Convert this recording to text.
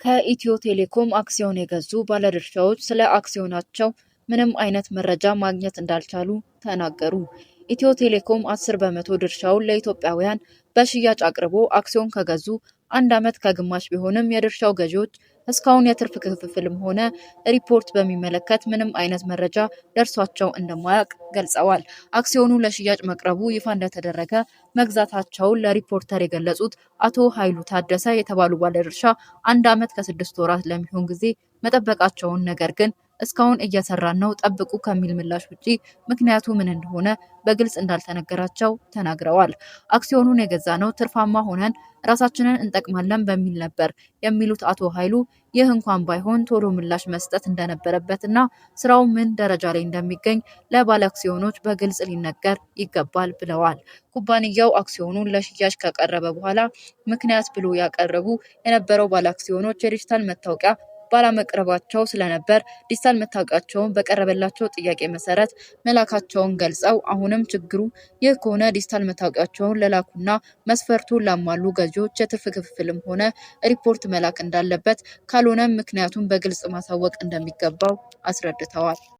ከኢትዮ ቴሌኮም አክሲዮን የገዙ ባለድርሻዎች ስለ አክሲዮናቸው ምንም አይነት መረጃ ማግኘት እንዳልቻሉ ተናገሩ። ኢትዮ ቴሌኮም 10 በመቶ ድርሻውን ለኢትዮጵያውያን በሽያጭ አቅርቦ አክሲዮን ከገዙ 1 ዓመት ከግማሽ ቢሆንም የድርሻው ገዢዎች እስካሁን የትርፍ ክፍፍልም ሆነ ሪፖርት በሚመለከት ምንም አይነት መረጃ ደርሷቸው እንደማያውቅ ገልጸዋል። አክሲዮኑ ለሽያጭ መቅረቡ ይፋ እንደተደረገ መግዛታቸውን ለሪፖርተር የገለጹት አቶ ኃይሉ ታደሰ የተባሉ ባለድርሻ 1 ዓመት ከ6 ወራት ለሚሆን ጊዜ መጠበቃቸውን ነገር ግን እስካሁን እየሰራን ነው ጠብቁ ከሚል ምላሽ ውጪ ምክንያቱ ምን እንደሆነ በግልጽ እንዳልተነገራቸው ተናግረዋል። አክሲዮኑን የገዛነው ትርፋማ ሆነን ራሳችንን እንጠቅማለን በሚል ነበር የሚሉት አቶ ኃይሉ ይህ እንኳን ባይሆን ቶሎ ምላሽ መስጠት እንደነበረበትና ስራው ምን ደረጃ ላይ እንደሚገኝ ለባለ አክሲዮኖች በግልጽ ሊነገር ይገባል ብለዋል። ኩባንያው አክሲዮኑን ለሽያጭ ከቀረበ በኋላ ምክንያት ብሎ ያቀረቡ የነበረው ባለ አክሲዮኖች የዲጂታል መታወቂያ ባለመቅረባቸው ስለነበር ዲጂታል መታወቂያቸውን በቀረበላቸው ጥያቄ መሰረት መላካቸውን ገልጸው አሁንም ችግሩ ይህ ከሆነ ዲጂታል መታወቂያቸውን ለላኩና መስፈርቱን ላሟሉ ገዢዎች የትርፍ ክፍፍልም ሆነ ሪፖርት መላክ እንዳለበት ካልሆነም ምክንያቱም በግልጽ ማሳወቅ እንደሚገባው አስረድተዋል።